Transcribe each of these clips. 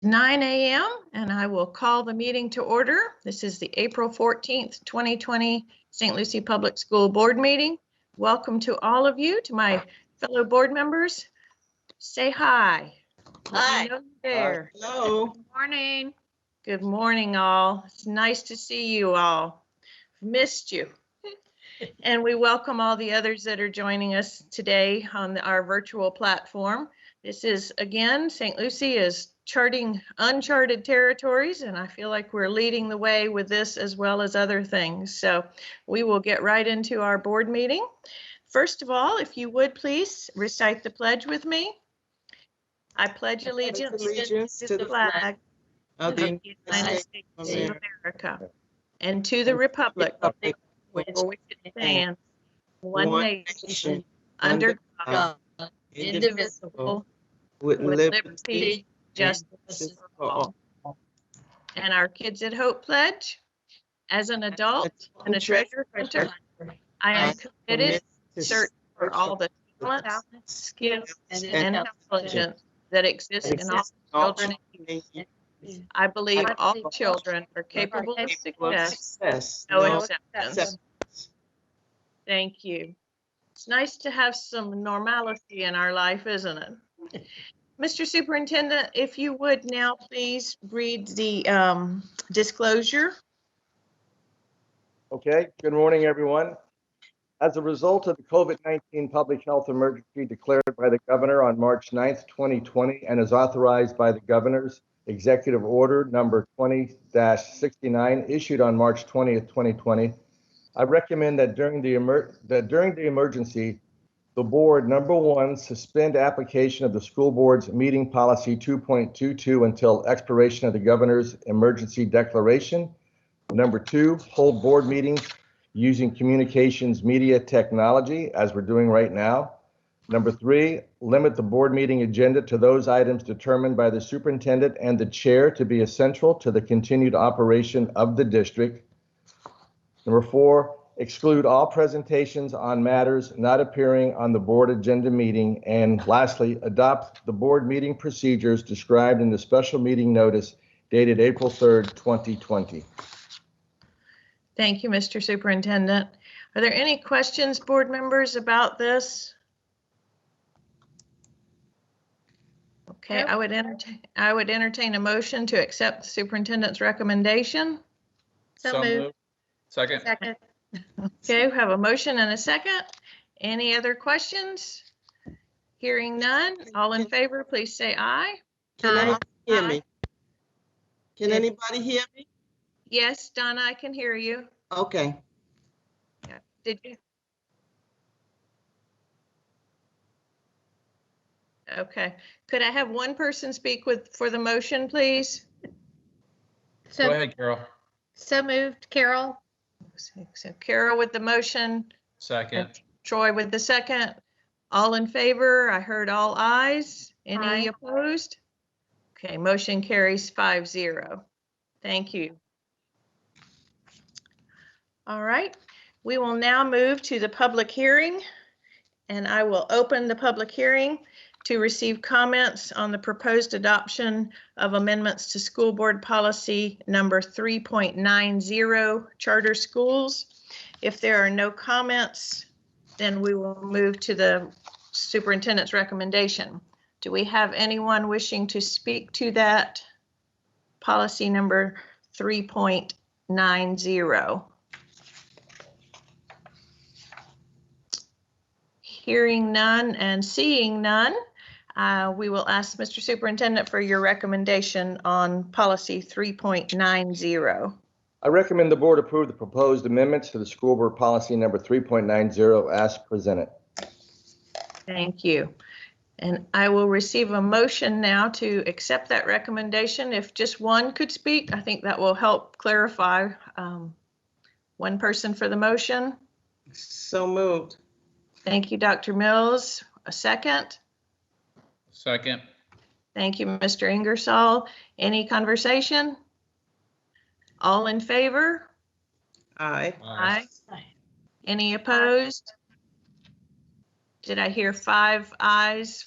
9 a.m. and I will call the meeting to order. This is the April 14th, 2020 St. Lucie Public School Board meeting. Welcome to all of you, to my fellow board members. Say hi. Hi. There. Hello. Good morning. Good morning, all. It's nice to see you all. Missed you. And we welcome all the others that are joining us today on our virtual platform. This is, again, St. Lucie is charting uncharted territories, and I feel like we're leading the way with this as well as other things. So we will get right into our board meeting. First of all, if you would please recite the pledge with me. I pledge allegiance to the flag of the United States of America and to the republic for which it stands, one nation, under God, indivisible, with liberty, justice for all. And our Kids at Hope pledge. As an adult and a treasure hunter, I am committed to search for all the talent, skills, and intelligence that exist in all children and youth. I believe all children are capable of success, no exceptions. Thank you. It's nice to have some normalcy in our life, isn't it? Mr. Superintendent, if you would now please read the disclosure. Okay, good morning, everyone. As a result of the COVID-19 public health emergency declared by the governor on March 9th, 2020, and is authorized by the governor's executive order number 20-69 issued on March 20th, 2020, I recommend that during the emergency, the board, number one, suspend application of the school board's meeting policy 2.22 until expiration of the governor's emergency declaration. Number two, hold board meetings using communications media technology, as we're doing right now. Number three, limit the board meeting agenda to those items determined by the superintendent and the chair to be essential to the continued operation of the district. Number four, exclude all presentations on matters not appearing on the board agenda meeting. And lastly, adopt the board meeting procedures described in the special meeting notice dated April 3rd, 2020. Thank you, Mr. Superintendent. Are there any questions, board members, about this? Okay, I would entertain a motion to accept the superintendent's recommendation. So moved. Second. Okay, we have a motion and a second. Any other questions? Hearing none, all in favor, please say aye. Can anybody hear me? Can anybody hear me? Yes, Donna, I can hear you. Okay. Yeah. Did you? Okay. Could I have one person speak for the motion, please? Go ahead, Carol. So moved, Carol. So Carol with the motion. Second. Troy with the second. All in favor? I heard all ayes. Any Aye. opposed? Okay, motion carries 5-0. Thank you. All right, we will now move to the public hearing, and I will open the public hearing to receive comments on the proposed adoption of amendments to school board policy number 3.90, charter schools. If there are no comments, then we will move to the superintendent's recommendation. Do we have anyone wishing to speak to that policy number 3.90? Hearing none and seeing none, we will ask Mr. Superintendent for your recommendation on policy 3.90. I recommend the board approve the proposed amendments to the school board policy number 3.90 as presented. Thank you. And I will receive a motion now to accept that recommendation. If just one could speak, I think that will help clarify. One person for the motion. So moved. Thank you, Dr. Mills. A second. Second. Thank you, Mr. Ingersoll. Any conversation? All in favor? Aye. Aye. Any opposed? Did I hear 5 ayes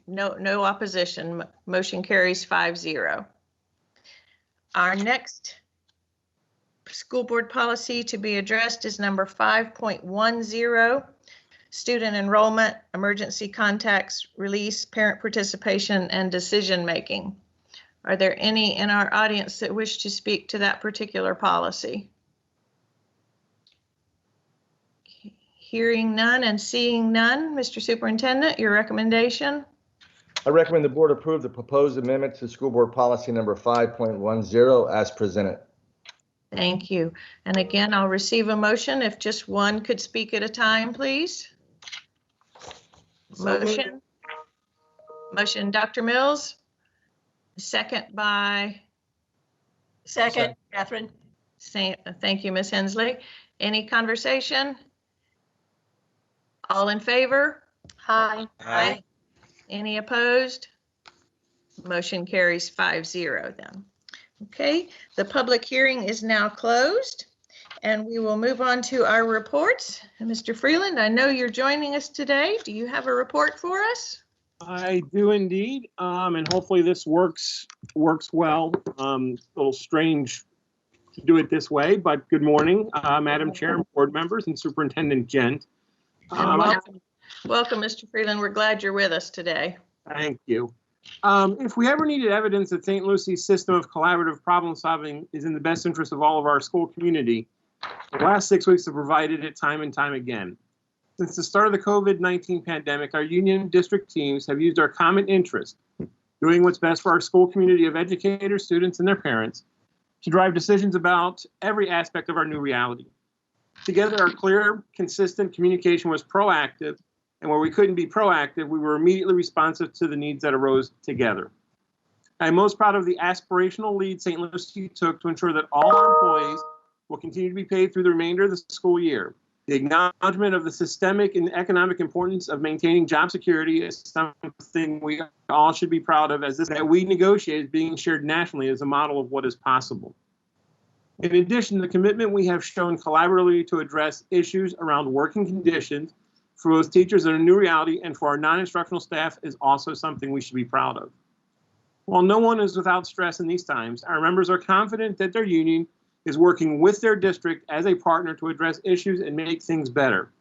No opposition. Motion carries 5-0. Our next school board policy to be addressed is number 5.10, student enrollment, emergency contacts, release, parent participation, and decision making. Are there any in our audience that wish to speak to that particular policy? Hearing none and seeing none, Mr. Superintendent, your recommendation? I recommend the board approve the proposed amendment to school board policy number 5.10 as presented. Thank you. And again, I'll receive a motion if just one could speak at a time, please. Motion. Motion, Dr. Mills. Second by? Second, Catherine. Thank you, Ms. Hensley. Any conversation? All in favor? Aye. Aye. Any opposed? Motion carries 5-0 then. Okay, the public hearing is now closed and we will move on to our reports. And Mr. Freeland, I know you're joining us today. Do you have a report for us? I do indeed, and hopefully this works well. A little strange to do it this way, but good morning, Madam Chair, board members, and Superintendent Gent. And welcome, Mr. Freeland. We're glad you're with us today. Thank you. If we ever needed evidence that St. Lucie's system of collaborative problem solving is in the best interest of all of our school community, the last 6 weeks have provided it time and time again. Since the start of the COVID-19 pandemic, our union district teams have used our common interest, doing what's best for our school community of educators, students, and their parents, to drive decisions about every aspect of our new reality. Together, our clear, consistent communication was proactive, and where we couldn't be proactive, we were immediately responsive to the needs that arose together. I'm most proud of the aspirational lead St. Lucie took to ensure that all our employees will continue to be paid through the remainder of the school year. The acknowledgement of the systemic and economic importance of maintaining job security is something we all should be proud of, as this that we negotiate is being shared nationally as a model of what is possible. In addition, the commitment we have shown collaboratively to address issues around working conditions for both teachers in a new reality and for our non-instructional staff is also something we should be proud of. While no one is without stress in these times, our members are confident that their union is working with their district as a partner to address issues and make things better.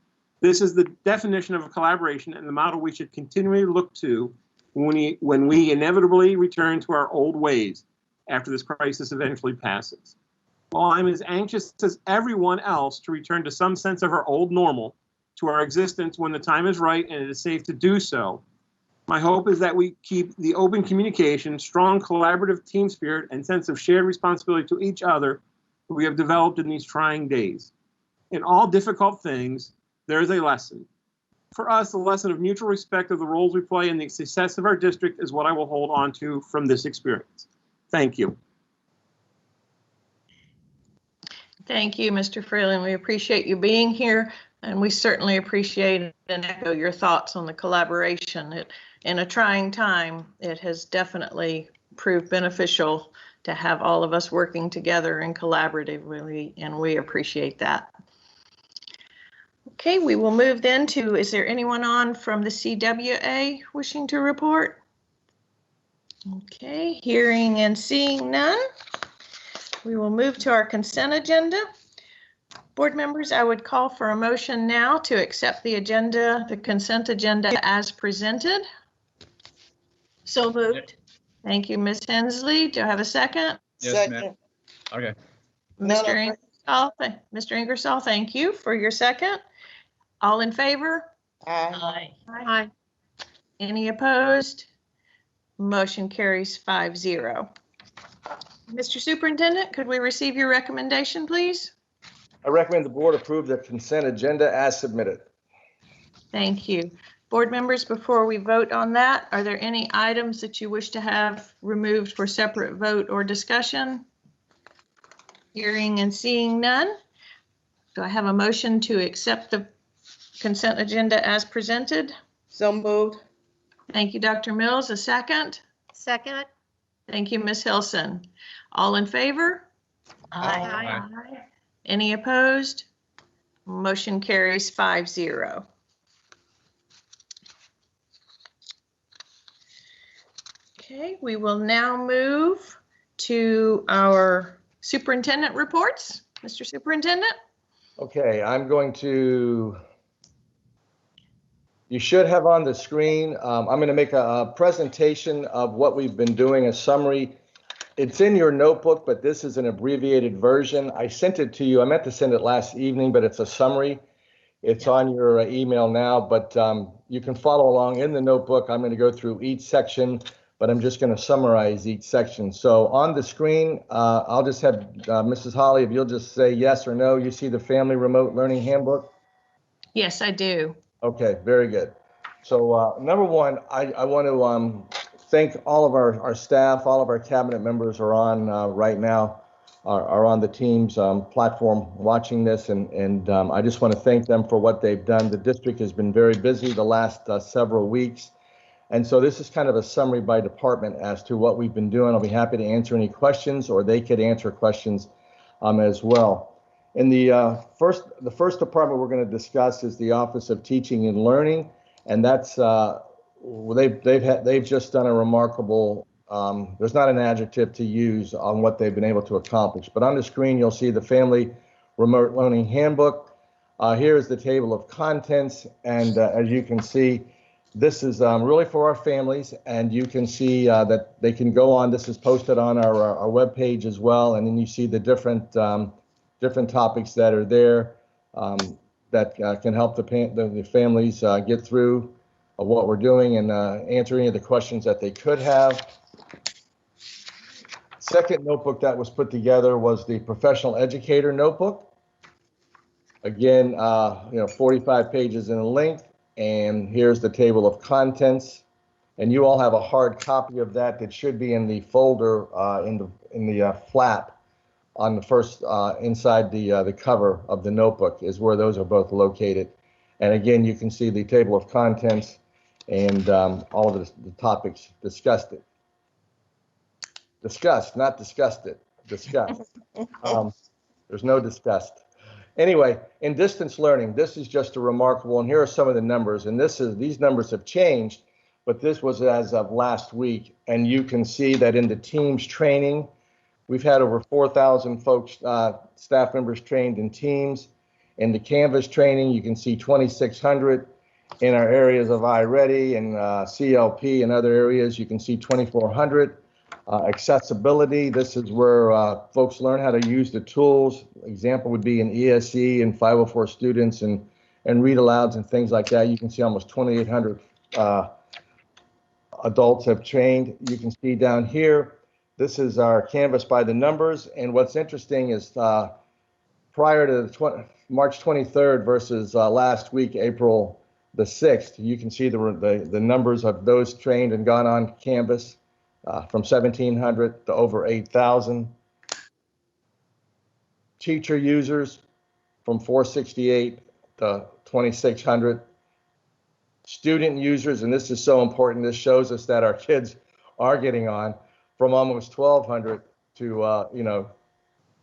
This is the definition of a collaboration and the model we should continually look to when we inevitably return to our old ways after this crisis eventually passes. While I'm as anxious as everyone else to return to some sense of our old normal, to our existence when the time is right and it is safe to do so, my hope is that we keep the open communication, strong collaborative team spirit, and sense of shared responsibility to each other we have developed in these trying days. In all difficult things, there is a lesson. For us, the lesson of mutual respect of the roles we play in the success of our district is what I will hold on to from this experience. Thank you. Thank you, Mr. Freeland. We appreciate you being here, and we certainly appreciate and echo your thoughts on the collaboration. In a trying time, it has definitely proved beneficial to have all of us working together and collaboratively, and we appreciate that. Okay, we will move then to, is there anyone on from the CWA wishing to report? Okay, hearing and seeing none. We will move to our consent agenda. Board members, I would call for a motion now to accept the consent agenda as presented. So moved. Thank you, Ms. Hensley. Do I have a second? Yes, ma'am. Okay. Mr. Ingersoll, thank you for your second. All in favor? Aye. Aye. Any opposed? Motion carries 5-0. Mr. Superintendent, could we receive your recommendation, please? I recommend the board approve the consent agenda as submitted. Thank you. Board members, before we vote on that, are there any items that you wish to have removed for separate vote or discussion? Hearing and seeing none. Do I have a motion to accept the consent agenda as presented? So moved. Thank you, Dr. Mills. A second? Second. Thank you, Ms. Hilson. All in favor? Aye. Any opposed? Motion carries 5-0. Okay, we will now move to our superintendent reports. Mr. Superintendent? Okay, you should have on the screen, I'm going to make a presentation of what we've been doing, a summary. It's in your notebook, but this is an abbreviated version. I sent it to you. I meant to send it last evening, but it's a summary. It's on your email now, but you can follow along in the notebook. I'm going to go through each section, but I'm just going to summarize each section. So on the screen, I'll just have Mrs. Holly, if you'll just say yes or no. You see the Family Remote Learning Handbook? Yes, I do. Okay, very good. So number one, I want to thank all of our staff, all of our cabinet members are on right now, are on the Teams platform watching this, and I just want to thank them for what they've done. The district has been very busy the last several weeks, and so this is kind of a summary by department as to what we've been doing. I'll be happy to answer any questions, or they could answer questions as well. In the first department we're going to discuss is the Office of Teaching and Learning, and that's they've just done a remarkable. There's not an adjective to use on what they've been able to accomplish. But on the screen you'll see the Family Remote Learning Handbook. Here is the table of contents, and as you can see, this is really for our families, and you can see that they can go on. This is posted on our webpage as well, and then you see the different topics that are there that can help the families get through what we're doing and answer any of the questions that they could have. Second notebook that was put together was the Professional Educator Notebook. Again, 45 pages in length, and here's the table of contents. And you all have a hard copy of that should be in the folder in the flap on the first inside the cover of the notebook is where those are both located. And again, you can see the table of contents and all of the topics discussed. Discussed, not discussed it. Discussed. There's no discussed. Anyway, in distance learning, this is just a remarkable, and here are some of the numbers, and these numbers have changed, but this was as of last week, and you can see that in the Teams training, we've had over 4,000 folks, staff members trained in Teams. In the Canvas training, you can see 2,600. In our areas of iReady and CLP and other areas, you can see 2,400. Accessibility, this is where folks learn how to use the tools. Example would be in ESE and 504 students and read alouds and things like that. You can see almost 2,800 adults have trained. You can see down here, this is our Canvas by the numbers. And what's interesting is prior to March 23rd versus last week, April the 6th, you can see the numbers of those trained and gone on Canvas. From 1,700 to over 8,000. Teacher users from 468 to 2,600. Student users, and this is so important, this shows us that our kids are getting on, from almost 1,200 to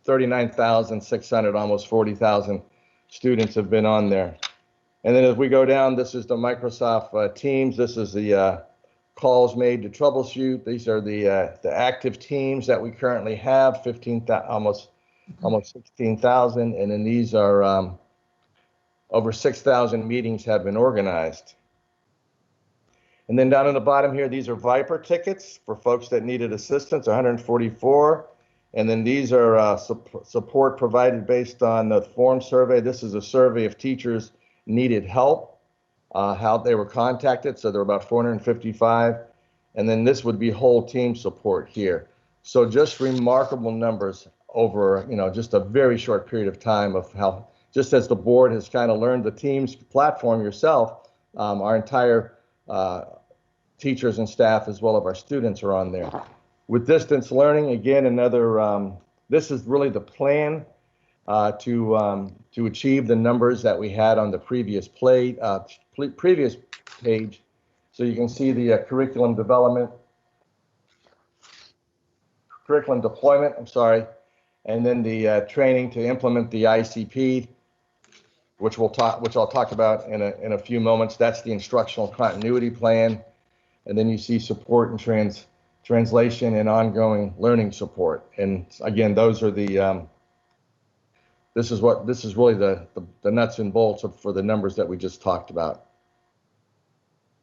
39,600, almost 40,000 students have been on there. And then as we go down, this is the Microsoft Teams. This is the calls made to troubleshoot. These are the active teams that we currently have, 15,000, almost 16,000, and then these are over 6,000 meetings have been organized. And then down on the bottom here, these are Viper tickets for folks that needed assistance, 144. And then these are support provided based on the form survey. This is a survey if teachers needed help. How they were contacted, so there were about 455, and then this would be whole team support here. So just remarkable numbers over, just a very short period of time of how, just as the board has kind of learned the Teams platform yourself, our entire teachers and staff as well as our students are on there. With distance learning, again, another, this is really the plan to achieve the numbers that we had on the previous previous page. So you can see the curriculum deployment, and then the training to implement the ICP, which I'll talk about in a few moments. That's the instructional continuity plan. And then you see support and translation, and ongoing learning support. And again, those are the this is really the nuts and bolts for the numbers that we just talked about.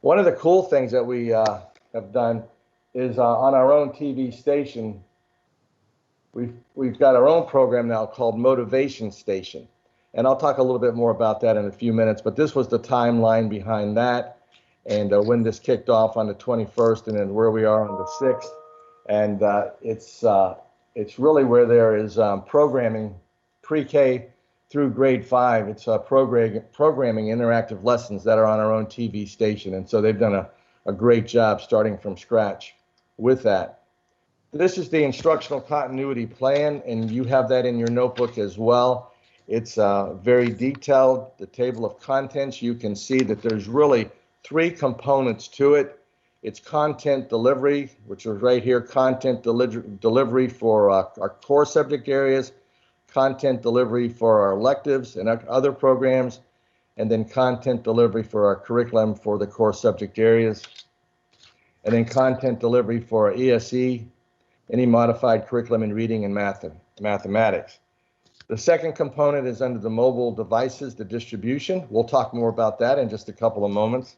One of the cool things that we have done is on our own TV station, we've got our own program now called Motivation Station. And I'll talk a little bit more about that in a few minutes, but this was the timeline behind that, and when this kicked off on the 21st, and then where we are on the 6th. And it's really where there is programming pre-K through grade 5. It's programming interactive lessons that are on our own TV station. And so they've done a great job starting from scratch with that. This is the instructional continuity plan, and you have that in your notebook as well. It's very detailed. The table of contents, you can see that there's really 3 components to it. It's content delivery, which is right here, content delivery for our core subject areas, content delivery for our electives and other programs, and then content delivery for our curriculum for the core subject areas, and then content delivery for our ESE, any modified curriculum in reading and mathematics. The second component is under the mobile devices, the distribution. We'll talk more about that in just a couple of moments.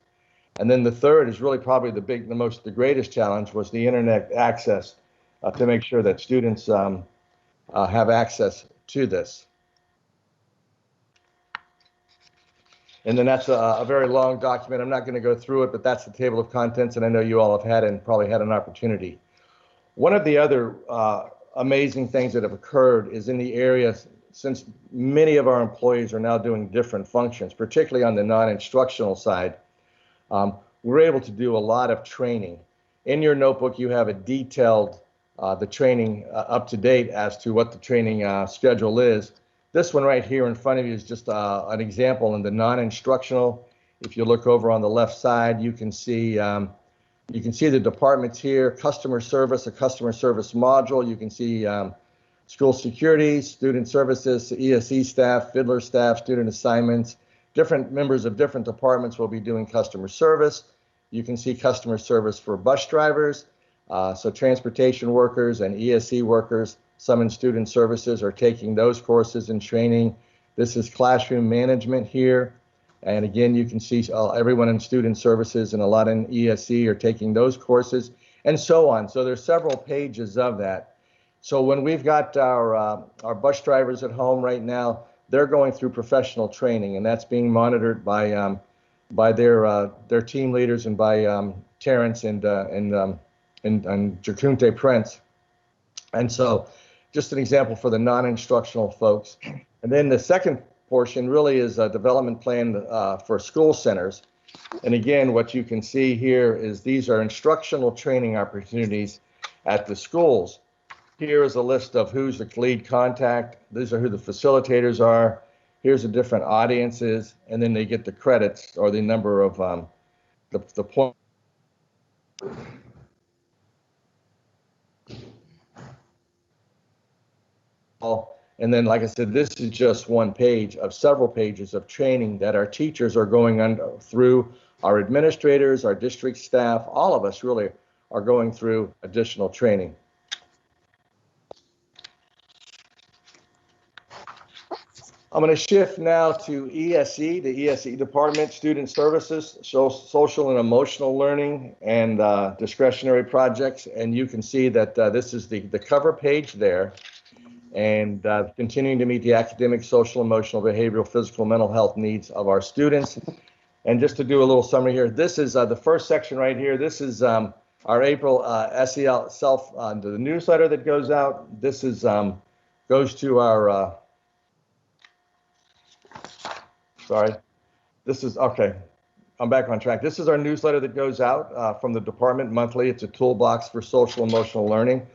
And then the third is really probably the greatest challenge was the internet access to make sure that students have access to this. And then that's a very long document. I'm not going to go through it, but that's the table of contents, and I know you all have had and probably had an opportunity. One of the other amazing things that have occurred is in the area, since many of our employees are now doing different functions, particularly on the non-instructional side, we're able to do a lot of training. In your notebook, you have a detailed, the training up to date as to what the training schedule is. This one right here in front of you is just an example in the non-instructional. If you look over on the left side, you can see the departments here: customer service, a customer service module. You can see school security, student services, ESE staff, fiddler staff, student assignments. Different members of different departments will be doing customer service. You can see customer service for bus drivers, so transportation workers and ESE workers. Some in student services are taking those courses and training. This is classroom management here. And again, you can see everyone in student services and a lot in ESE are taking those courses, and so on. So there's several pages of that. So when we've got our bus drivers at home right now, they're going through professional training, and that's being monitored by their team leaders and by Terrence and Jacunte Prince. And so just an example for the non-instructional folks. And then the second portion really is a development plan for school centers. And again, what you can see here is these are instructional training opportunities at the schools. Here is a list of who's the lead contact. These are who the facilitators are. Here's the different audiences, and then they get the credits or the number of the point. And then, like I said, this is just one page of several pages of training that our teachers are going through, our administrators, our district staff, all of us really are going through additional training. I'm going to shift now to ESE, the ESE department, student services, social and emotional learning, and discretionary projects. And you can see that this is the cover page there. And continuing to meet the academic, social, emotional, behavioral, physical, mental health needs of our students. And just to do a little summary here, this is the first section right here. This is our April SEL the newsletter that goes out. This is goes to our okay. I'm back on track. This is our newsletter that goes out from the department monthly. It's a toolbox for social emotional learning.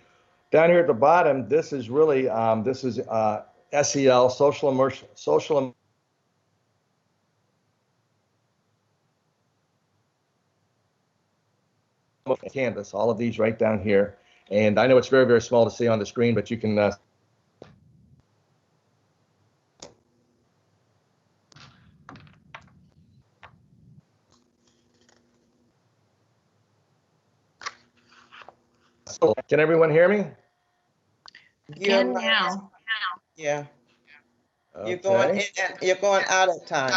Down here at the bottom, this is really SEL, social Canvas, all of these right down here. And I know it's very, very small to see on the screen, but you can Can everyone hear me? Again now. Yeah, you're going Okay. in and you're going out at times.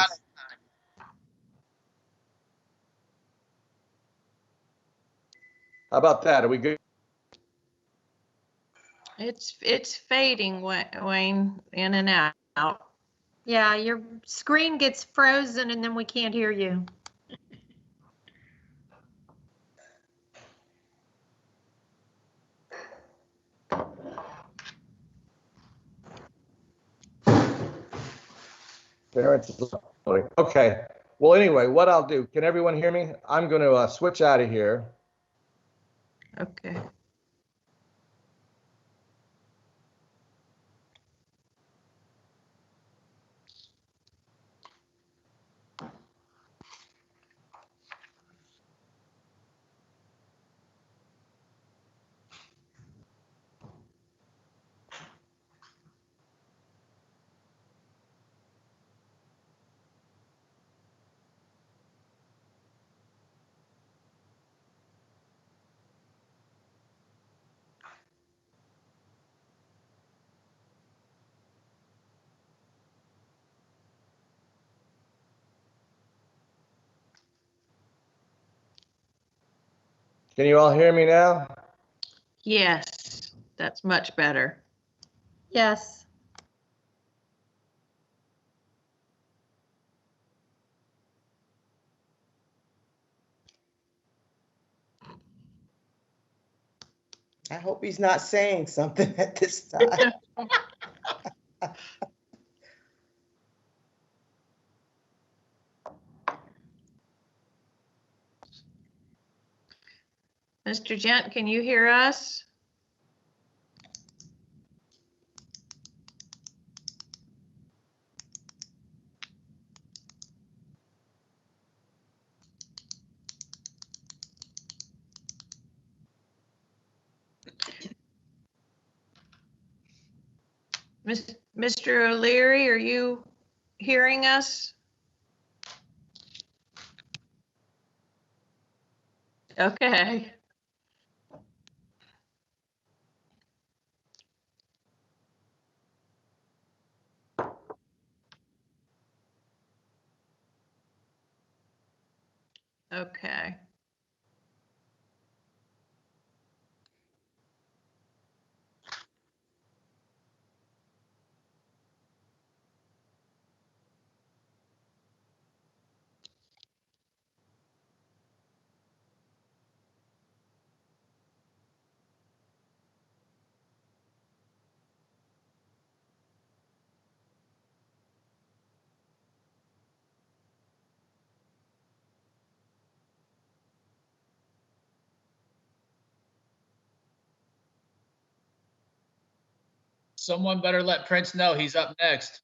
How about that? Are we good? It's fading, Wayne, in and out. Yeah, your screen gets frozen and then we can't hear you. Parents. Okay. Well, anyway, what I'll do, can everyone hear me? I'm going to switch out of here. Okay. Can you all hear me now? Yes, that's much better. Yes. I hope he's not saying something at this time. Mr. Gent, can you hear us? Mr. O'Leary, are you hearing us? Okay. Okay. Someone better let Prince know he's up next.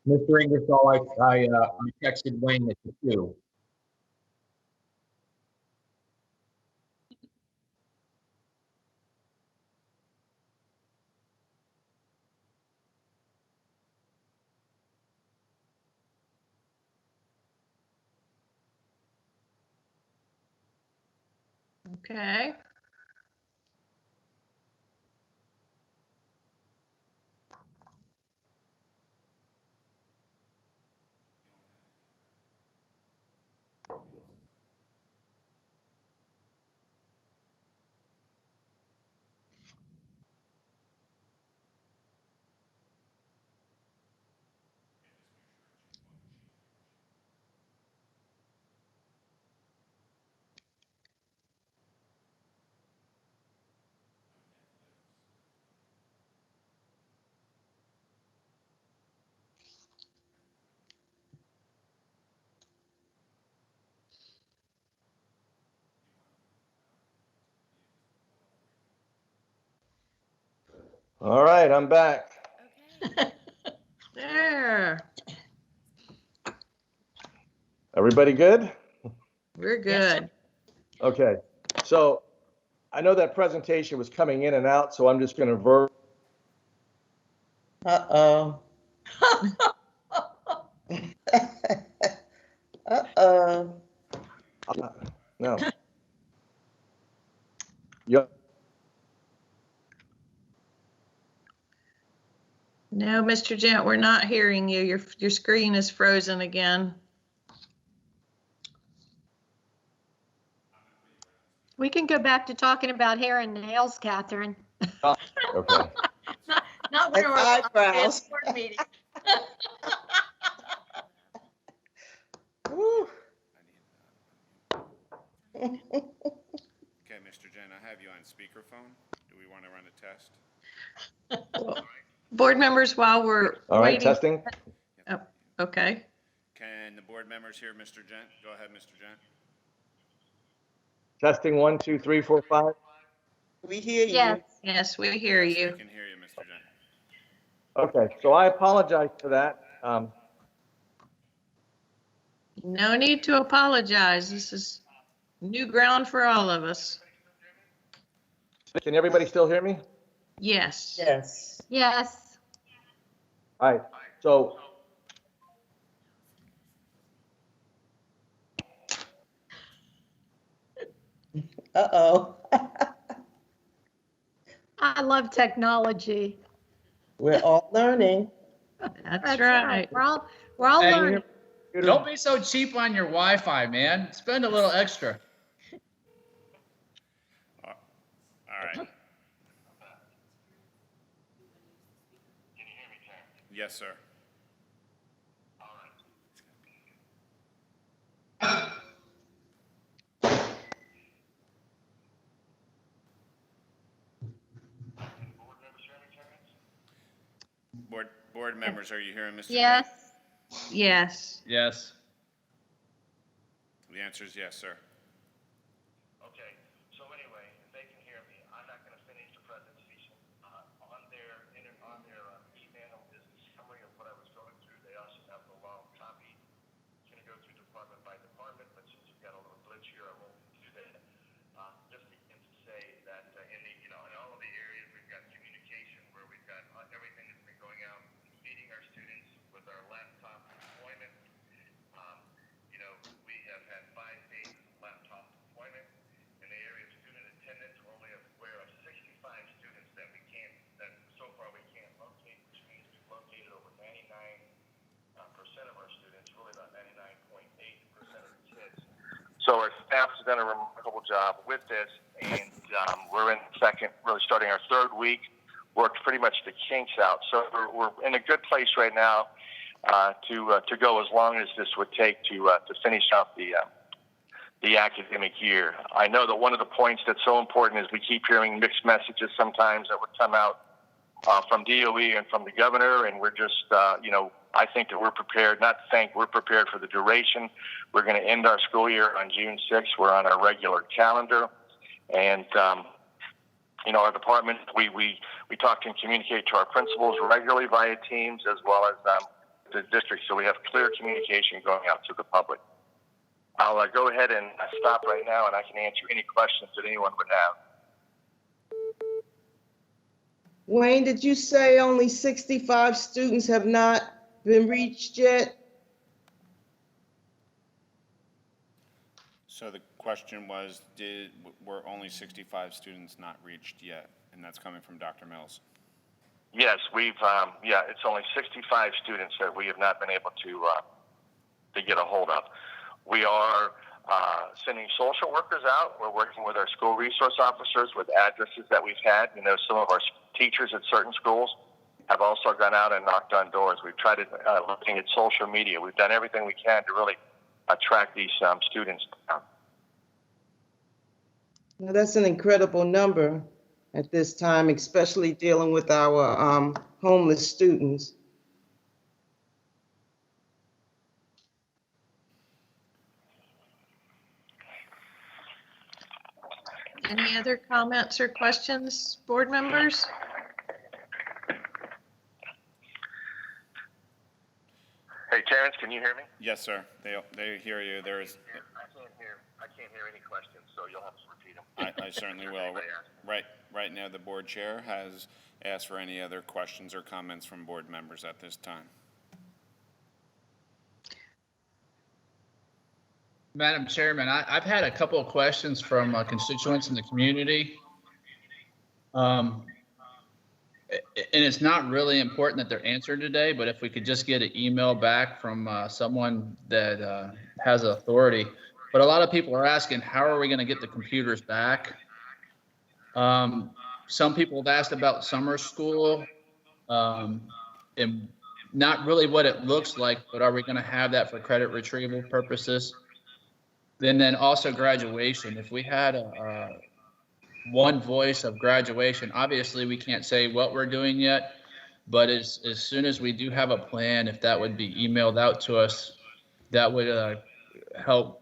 Mr. Ingersoll, I texted Wayne that too. Okay. All right, I'm back. There. Everybody good? We're good. Okay. So I know that presentation was coming in and out, so I'm just going to Uh-oh. Uh-oh. No. Yep. No, Mr. Gent, we're not hearing you. Your screen is frozen again. We can go back to talking about hair and nails, Catherine. Okay. Not And eyebrows. board meeting. Woo. Okay, Mr. Jen, I have you on speakerphone. Do we want to run a test? Board members, while we're All right, waiting. testing. Oh, okay. Can the board members hear Mr. Gent? Go ahead, Mr. Gent. Testing 1, 2, 3, 4, 5. We hear you. Yes. Yes, we hear Yes, you. we can hear you, Mr. Gent. Okay, so I apologize for that. No need to apologize. This is new ground for all of us. Can everybody still hear me? Yes. Yes. Yes. All right, so Uh-oh. I love technology. We're all learning. That's right. We're all Hey, learning. Don't be so cheap on your Wi-Fi, man. Spend a little extra. All right. Yes, sir. Board members, are you hearing Mr. Gent? Yes. Yes. Yes. The answer is yes, sir. Okay, so anyway, if they can hear me, I'm not gonna finish the presentation. On their email is the summary of what I was going through. They also have the long copy. It's gonna go through department by department, but since you've got a little glitch here, I won't do that. Just begin to say that in all of the areas, we've got communication where we've got everything that's been going out, meeting our students with our laptop deployment. We have had 5 days of laptop deployment. In the area of student attendance, we're only aware of 65 students that so far we can't locate, which means we've located over 99% of our students, really about 99.8% of the kids. So our staff's done a remarkable job with this, and we're in really starting our 3rd week, worked pretty much the kinks out. So we're in a good place right now. To go as long as this would take to finish out the academic year. I know that one of the points that's so important is we keep hearing mixed messages sometimes that would come out from DOE and from the governor, and we're just, I think that we're prepared, we're prepared for the duration. We're going to end our school year on June 6th. We're on our regular calendar, and our department, we talk and communicate to our principals regularly via Teams as well as the district, so we have clear communication going out to the public. I'll go ahead and stop right now, and I can answer any questions that anyone would have. Wayne, did you say only 65 students have not been reached yet? So the question was, were only 65 students not reached yet? And that's coming from Dr. Mills. Yes, it's only 65 students that we have not been able to get a hold of. We are sending social workers out. We're working with our school resource officers with addresses that we've had. Some of our teachers at certain schools have also gone out and knocked on doors. We've tried looking at social media. We've done everything we can to really attract these students down. Well, that's an incredible number at this time, especially dealing with our homeless students. Any other comments or questions, board members? Hey, Terrence, can you hear me? Yes, sir. They hear you. I can't hear any questions, so you'll have to repeat them. I certainly will. Right now, the board chair has asked for any other questions or comments from board members at this time. Madam Chairman, I've had a couple of questions from constituents in the community. And it's not really important that they're answered today, but if we could just get an email back from someone that has authority. But a lot of people are asking, how are we going to get the computers back? Some people have asked about summer school, and not really what it looks like, but are we going to have that for credit retrieval purposes? Then also graduation. If we had one voice of graduation, obviously we can't say what we're doing yet, but as soon as we do have a plan, if that would be emailed out to us, that would help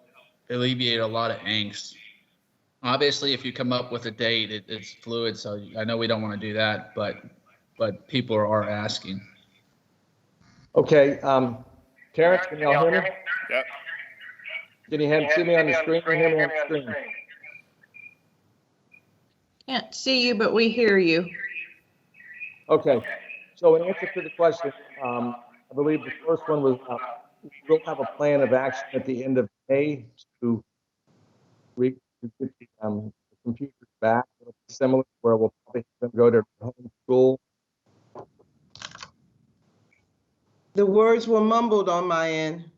alleviate a lot of angst. Obviously, if you come up with a date, it's fluid, so I know we don't want to do that, but people are asking. Okay, Terrence, can y'all hear me? Yep. Can you see me on the screen? Can you hear me on the screen? Can't see you, but we hear you. Okay, so in answer to the question, I believe the first one was, we'll have a plan of action at the end of May to get the computers back. It'll be similar, where we'll probably have them go to home school. The words were mumbled on my end.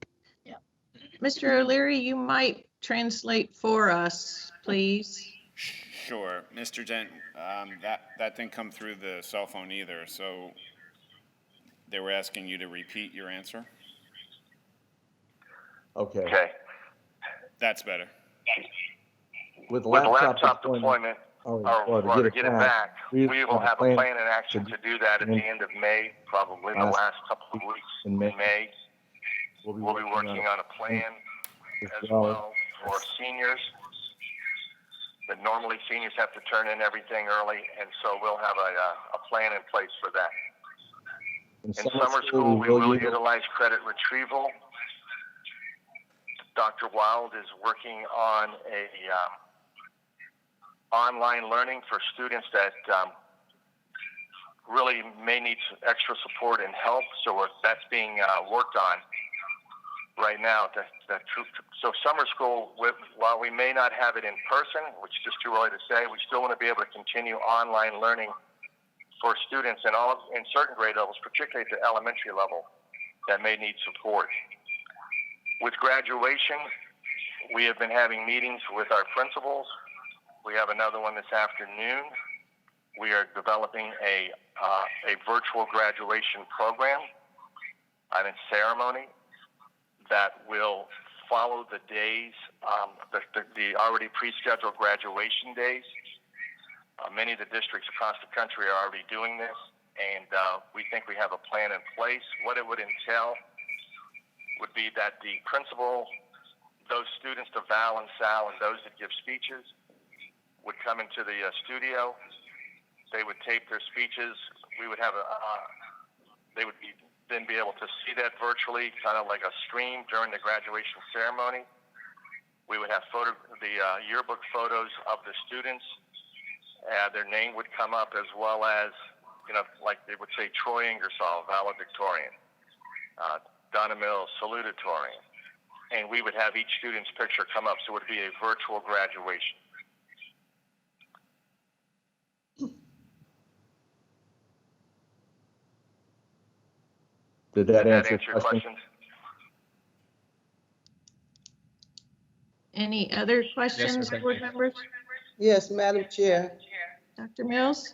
Mr. O'Leary, you might translate for us, please. Sure. Mr. Gent, that didn't come through the cell phone either, so they were asking you to repeat your answer. Okay. That's better. With laptop deployment, or to get it back, we will have a plan in action to do that at the end of May, probably in the last couple of weeks in May. We'll be working on a plan as well for seniors. But normally seniors have to turn in everything early, and so we'll have a plan in place for that. In summer school, we will utilize credit retrieval. Dr. Wild is working on a online learning for students that really may need some extra support and help. So that's being worked on right now. So summer school, while we may not have it in person, which is just too early to say, we still want to be able to continue online learning for students in certain grade levels, particularly at the elementary level, that may need support. With graduation, we have been having meetings with our principals. We have another one this afternoon. We are developing a virtual graduation program and a ceremony that will follow the days, the already pre-scheduled graduation days. Many of the districts across the country are already doing this, and we think we have a plan in place. What it would entail would be that the principal, those students, the Val and Sal, and those that give speeches, would come into the studio. They would tape their speeches. We would have they would then be able to see that virtually, kind of like a stream during the graduation ceremony. We would have the yearbook photos of the students. Their name would come up, as well as, like they would say, Troy Ingersoll, valedictorian, Donna Mills, salutatorian. And we would have each student's picture come up, so it would be a virtual graduation. Did that answer your question? Any other questions, sir. board members? Yes, Madam Chair. Dr. Mills?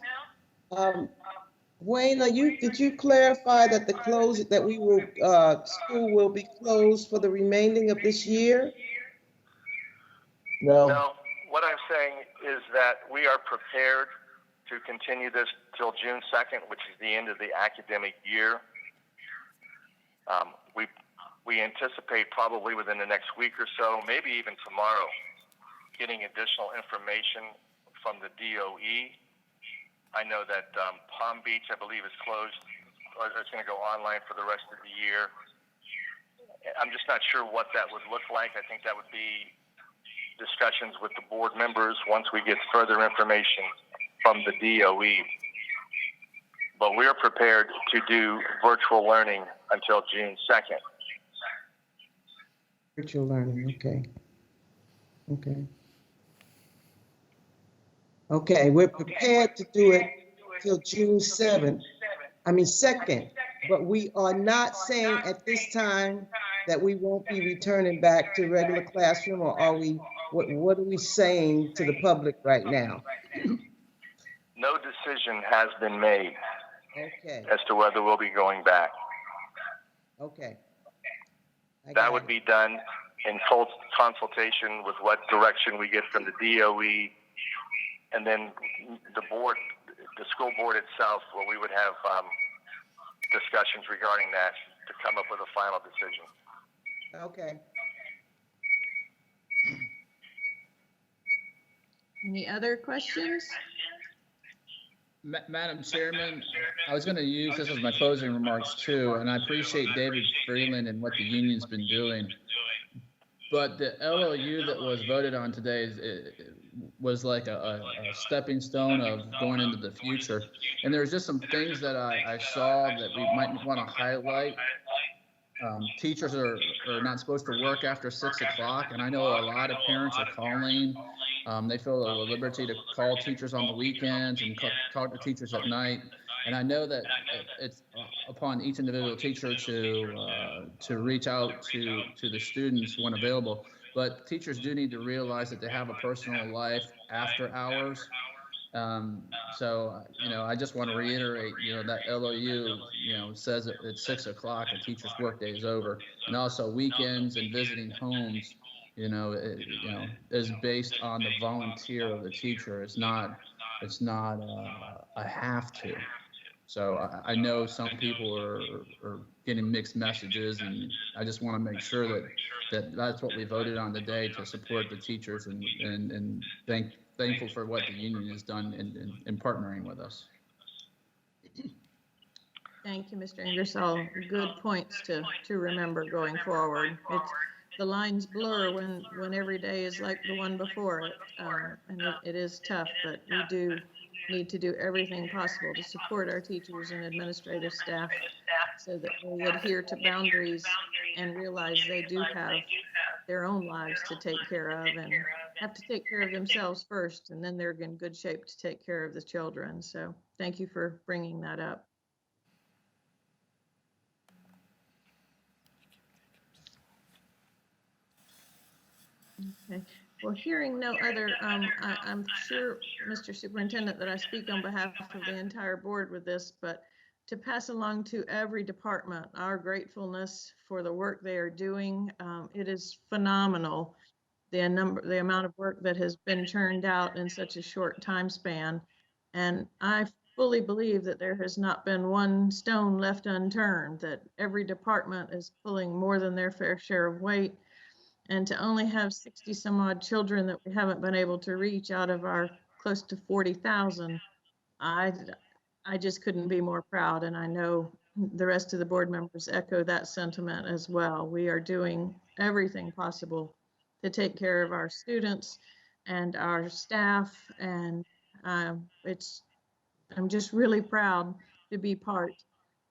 Wayne, did you clarify that school will be closed for the remaining of this year? No. No, what I'm saying is that we are prepared to continue this till June 2nd, which is the end of the academic year. We anticipate probably within the next week or so, maybe even tomorrow, getting additional information from the DOE. I know that Palm Beach, I believe, is closed, or it's going to go online for the rest of the year. I'm just not sure what that would look like. I think that would be discussions with the board members once we get further information from the DOE. But we're prepared to do virtual learning until June 2nd. Virtual learning, okay. Okay. Okay, we're prepared to do it till June 2nd, but we are not saying at this time that we won't be returning back to regular classroom, or are we, what are we saying to the public right now? No decision has been made Okay, as to whether we'll be going back. okay. I That got would it. be done in full consultation with what direction we get from the DOE, and then the board, the school board itself, where we would have discussions regarding that to come up with a final decision. Okay. Any other questions? Madam Chairman, I was going to use this as my closing remarks too, and I appreciate David Freeland and what the union's been doing. But the LOU that was voted on today was like a stepping stone of going into the future. And there's just some things that I saw that we might want to highlight. Teachers are not supposed to work after 6 o'clock, and I know a lot of parents are calling. They feel a liberty to call teachers on the weekends and talk to teachers at night. And I know that it's upon each individual teacher to reach out to the students when available. But teachers do need to realize that they have a personal life after hours. So, I just want to reiterate, that LOU, says that it's 6 o'clock and teachers' workday is over. And also weekends and visiting homes, is based on the volunteer of the teacher. It's not a have to. So I know some people are getting mixed messages, and I just want to make sure that's what we voted on today, to support the teachers and thankful for what the union has done in partnering with us. Thank you, Mr. Ingersoll. Good points to remember going forward. The lines blur when every day is like the one before it, and it is tough, but we do need to do everything possible to support our teachers and administrative staff so that they adhere to boundaries and realize they do have their own lives to take care of and have to take care of themselves first, and then they're in good shape to take care of the children. So thank you for bringing that up. Okay. Well, hearing no other, I'm sure, Mr. Superintendent, that I speak on behalf of the entire board with this, but to pass along to every department our gratefulness for the work they are doing. It is phenomenal, the amount of work that has been churned out in such a short time span. And I fully believe that there has not been one stone left unturned, that every department is pulling more than their fair share of weight. And to only have 60 some odd children that we haven't been able to reach out of our close to 40,000, I just couldn't be more proud. And I know the rest of the board members echo that sentiment as well. We are doing everything possible to take care of our students and our staff. And I'm just really proud to be part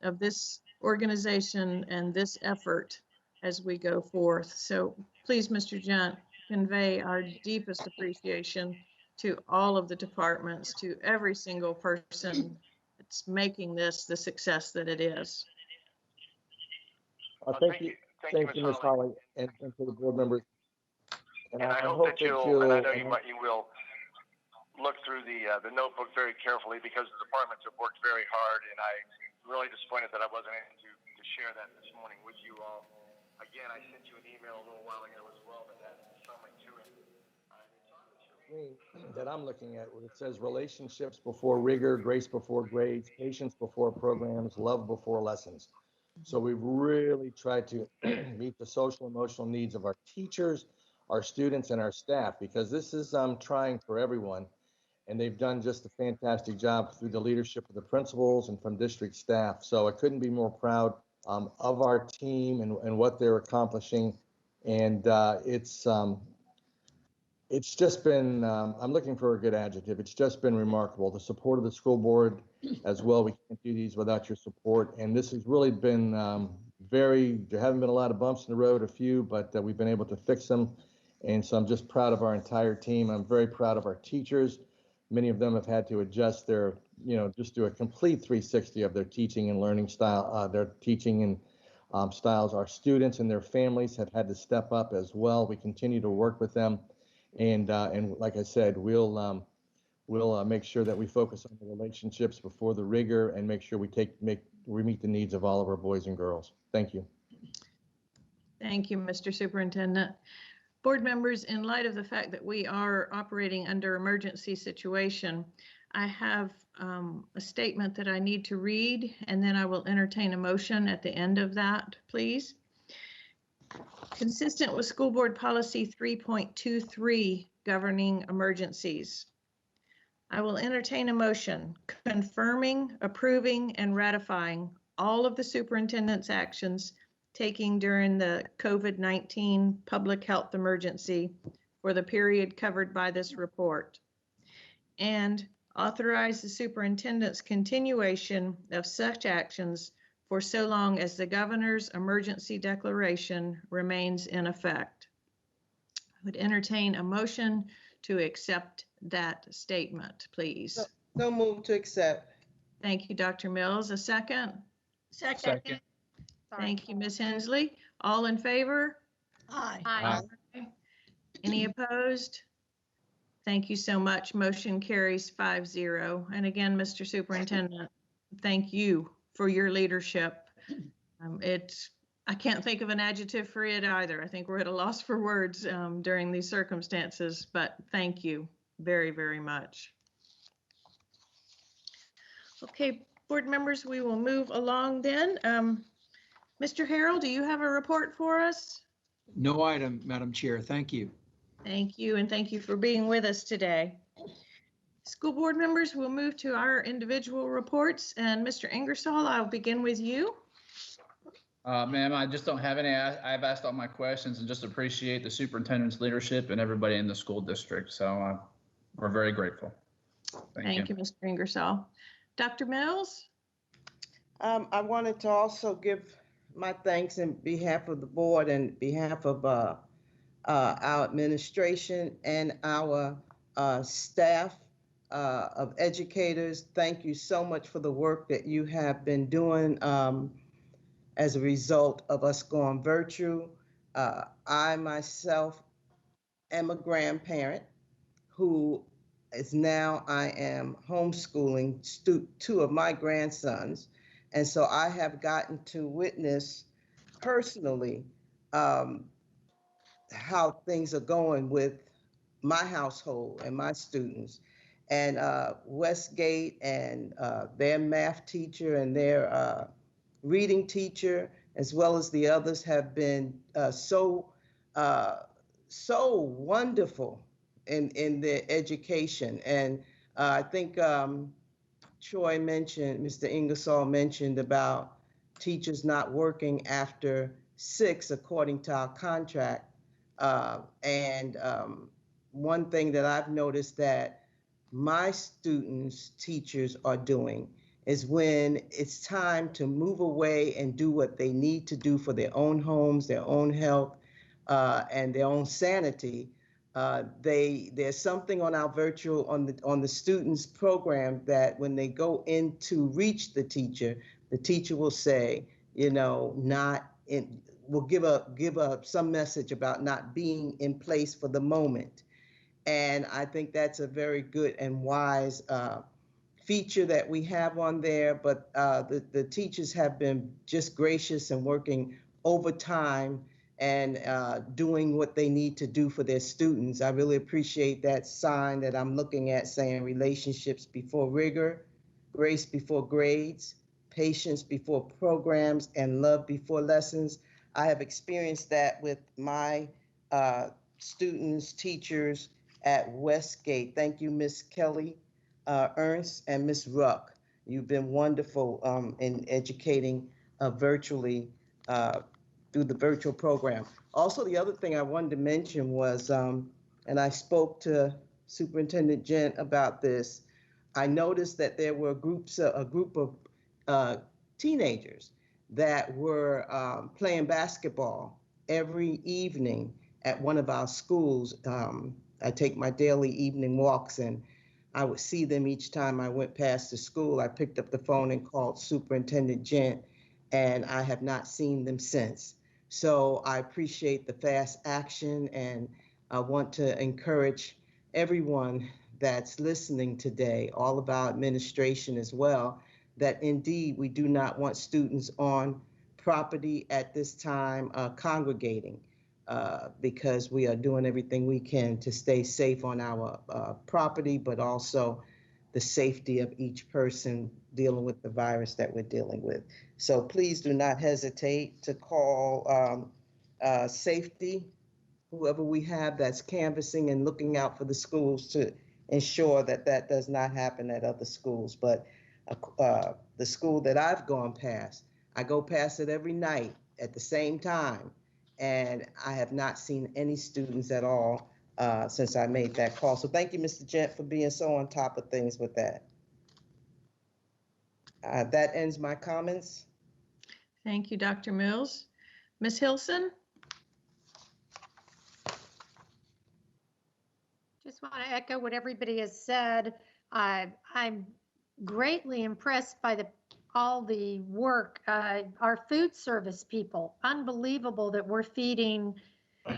of this organization and this effort as we go forth. So please, Mr. Junt, convey our deepest appreciation to all of the departments, to every single person that's making this the success that it is. Thank you, Ms. Holly, and to the board members. And I hope that you'll, and I know you will, look through the notebook very carefully, because the departments have worked very hard, and I'm really disappointed that I wasn't able to share that this morning with you all. Again, I sent you an email a little while ago as well that had a summary to it. That I'm looking at, where it says relationships before rigor, grace before grades, patience before programs, love before lessons. So we've really tried to meet the social emotional needs of our teachers, our students, and our staff, because this is trying for everyone. And they've done just a fantastic job through the leadership of the principals and from district staff. So I couldn't be more proud of our team and what they're accomplishing. And it's just been, I'm looking for a good adjective. It's just been remarkable. The support of the school board as well. We can't do these without your support. And this has really been there haven't been a lot of bumps in the road, a few, but we've been able to fix them. And so I'm just proud of our entire team. I'm very proud of our teachers. Many of them have had to adjust their, just do a complete 360 of their teaching and learning style, their teaching and styles. Our students and their families have had to step up as well. We continue to work with them. And like I said, we'll make sure that we focus on the relationships before the rigor and make sure we meet the needs of all of our boys and girls. Thank you. Thank you, Mr. Superintendent. Board members, in light of the fact that we are operating under emergency situation, I have a statement that I need to read, and then I will entertain a motion at the end of that, please. Consistent with School Board Policy 3.23 governing emergencies, I will entertain a motion confirming, approving, and ratifying all of the superintendent's actions taking during the COVID-19 public health emergency for the period covered by this report, and authorize the superintendent's continuation of such actions for so long as the governor's emergency declaration remains in effect. I would entertain a motion to accept that statement, please. So move to accept. Thank you, Dr. Mills. A second? Second. Thank you, Ms. Hensley. All in favor? Aye. Any opposed? Thank you so much. Motion carries 5-0. And again, Mr. Superintendent, thank you for your leadership. I can't think of an adjective for it either. I think we're at a loss for words during these circumstances, but thank you very, very much. Okay, board members, we will move along then. Mr. Harrell, do you have a report for us? No item, Madam Chair. Thank you. Thank you, and thank you for being with us today. School board members, we'll move to our individual reports, and Mr. Ingersoll, I'll begin with you. Ma'am, I just don't have any. I've asked all my questions and just appreciate the superintendent's leadership and everybody in the school district. So we're very grateful. Thank you, Mr. Ingersoll. Dr. Mills? I wanted to also give my thanks in behalf of the board and behalf of our administration and our staff of educators. Thank you so much for the work that you have been doing as a result of us going virtual. I myself am a grandparent who is now, I am homeschooling two of my grandsons. And so I have gotten to witness personally how things are going with my household and my students. And Westgate and their math teacher and their reading teacher, as well as the others, have been so wonderful in their education. And I think Troy mentioned, Mr. Ingersoll mentioned about teachers not working after 6 according to our contract. One thing that I've noticed that my students' teachers are doing is when it's time to move away and do what they need to do for their own homes, their own health, and their own sanity. There's something on our virtual, on the students program, that when they go in to reach the teacher will say, will give some message about not being in place for the moment. And I think that's a very good and wise feature that we have on there. But the teachers have been just gracious and working overtime and doing what they need to do for their students. I really appreciate that sign that I'm looking at saying relationships before rigor, grace before grades, patience before programs, and love before lessons. I have experienced that with my students, teachers at Westgate. Thank you, Miss Kelly Ernst and Miss Ruck. You've been wonderful in educating virtually through the virtual program. Also, the other thing I wanted to mention was, and I spoke to Superintendent Gent about this, I noticed that there were a group of teenagers that were playing basketball every evening at one of our schools. I take my daily evening walks, and I would see them each time I went past the school. I picked up the phone and called Superintendent Gent, and I have not seen them since. So I appreciate the fast action, and I want to encourage everyone that's listening today, all of our administration as well, that indeed we do not want students on property at this time congregating, because we are doing everything we can to stay safe on our property, but also the safety of each person dealing with the virus that we're dealing with. So please do not hesitate to call safety, whoever we have that's canvassing and looking out for the schools, to ensure that that does not happen at other schools. But the school that I've gone past, I go past it every night at the same time, and I have not seen any students at all since I made that call. So thank you, Mr. Gent, for being so on top of things with that. That ends my comments. Thank you, Dr. Mills. Ms. Hilson? Just want to echo what everybody has said. I'm greatly impressed by all the work. Our food service people, unbelievable that we're feeding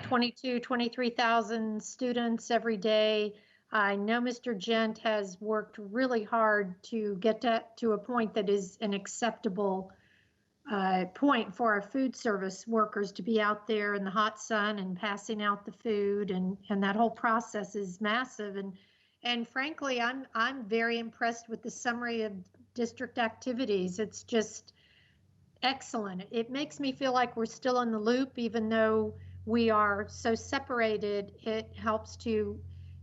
23,000 students every day. I know Mr. Gent has worked really hard to get to a point that is an acceptable point for our food service workers to be out there in the hot sun and passing out the food, and that whole process is massive. And frankly, I'm very impressed with the summary of district activities. It's just excellent. It makes me feel like we're still in the loop, even though we are so separated. It helps to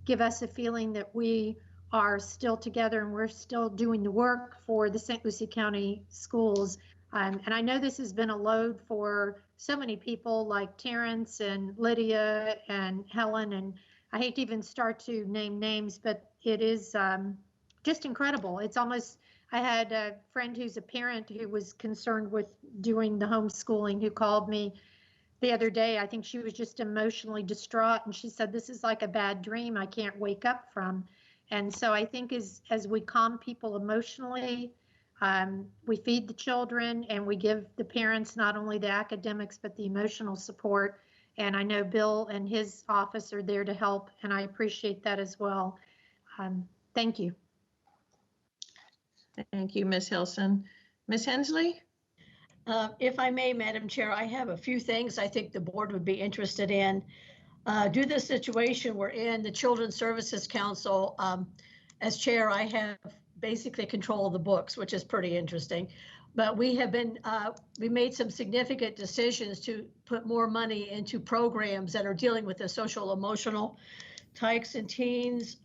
give us a feeling that we are still together and we're still doing the work for the St. Lucie County schools. And I know this has been a load for so many people like Terrence and Lydia and Helen, and I hate to even start to name names, but it is just incredible. It's almost, I had a friend who's a parent who was concerned with doing the homeschooling who called me the other day. I think she was just emotionally distraught, and she said, this is like a bad dream I can't wake up from. And so I think as we calm people emotionally, we feed the children and we give the parents not only the academics, but the emotional support. And I know Bill and his office are there to help, and I appreciate that as well. Thank you. Thank you, Ms. Hilson. Ms. Hensley? If I may, Madam Chair, I have a few things I think the board would be interested in. Due to the situation we're in, the Children's Services Council, as chair, I have basically control of the books, which is pretty interesting. But we have been, we made some significant decisions to put more money into programs that are dealing with the social emotional tykes and teens,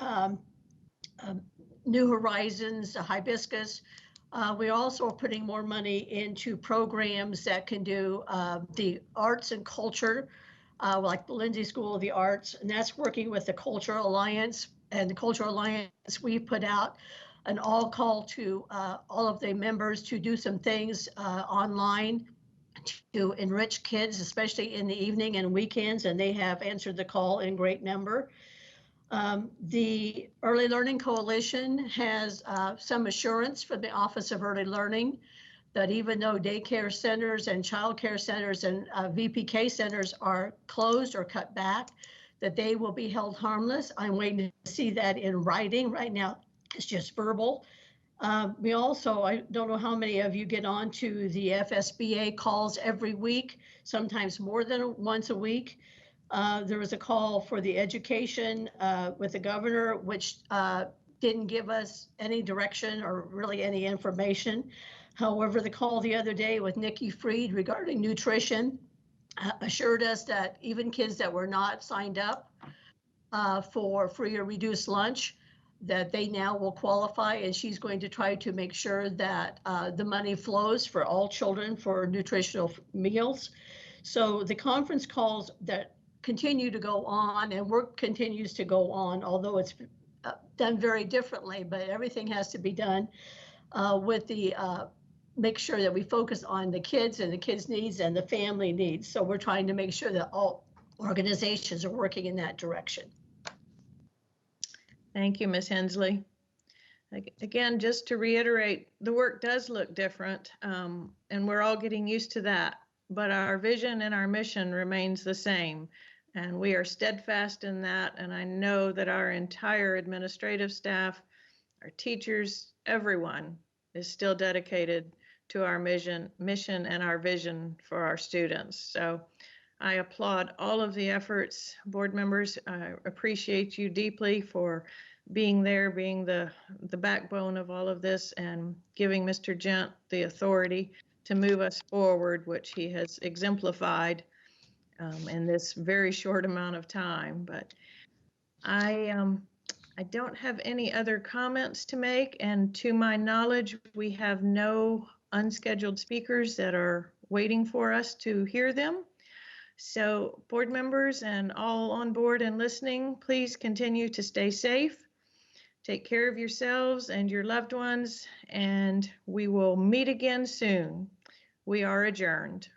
New Horizons, Hibiscus. We also are putting more money into programs that can do the arts and culture, like the Lindsay School of the Arts, and that's working with the Cultural Alliance. And the Cultural Alliance, we put out an all call to all of the members to do some things online to enrich kids, especially in the evening and weekends, and they have answered the call in great number. The Early Learning Coalition has some assurance from the Office of Early Learning that even though daycare centers and childcare centers and VPK centers are closed or cut back, that they will be held harmless. I'm waiting to see that in writing. Right now, it's just verbal. We also, I don't know how many of you get on to the FSBA calls every week, sometimes more than once a week. There was a call for the education with the governor, which didn't give us any direction or really any information. However, the call the other day with Nikki Freed regarding nutrition assured us that even kids that were not signed up for free or reduced lunch, that they now will qualify, and she's going to try to make sure that the money flows for all children for nutritional meals. So the conference calls that continue to go on and work continues to go on, although it's done very differently, but everything has to be done with the make sure that we focus on the kids and the kids' needs and the family needs. So we're trying to make sure that all organizations are working in that direction. Thank you, Ms. Hensley. Again, just to reiterate, the work does look different, and we're all getting used to that, but our vision and our mission remains the same, and we are steadfast in that, and I know that our entire administrative staff, our teachers, everyone is still dedicated to our mission and our vision for our students. So I applaud all of the efforts. Board members, I appreciate you deeply for being there, being the backbone of all of this, and giving Mr. Gent the authority to move us forward, which he has exemplified in this very short amount of time. But I don't have any other comments to make, and to my knowledge, we have no unscheduled speakers that are waiting for us to hear them. So board members and all on board and listening, please continue to stay safe. Take care of yourselves and your loved ones, and we will meet again soon. We are adjourned.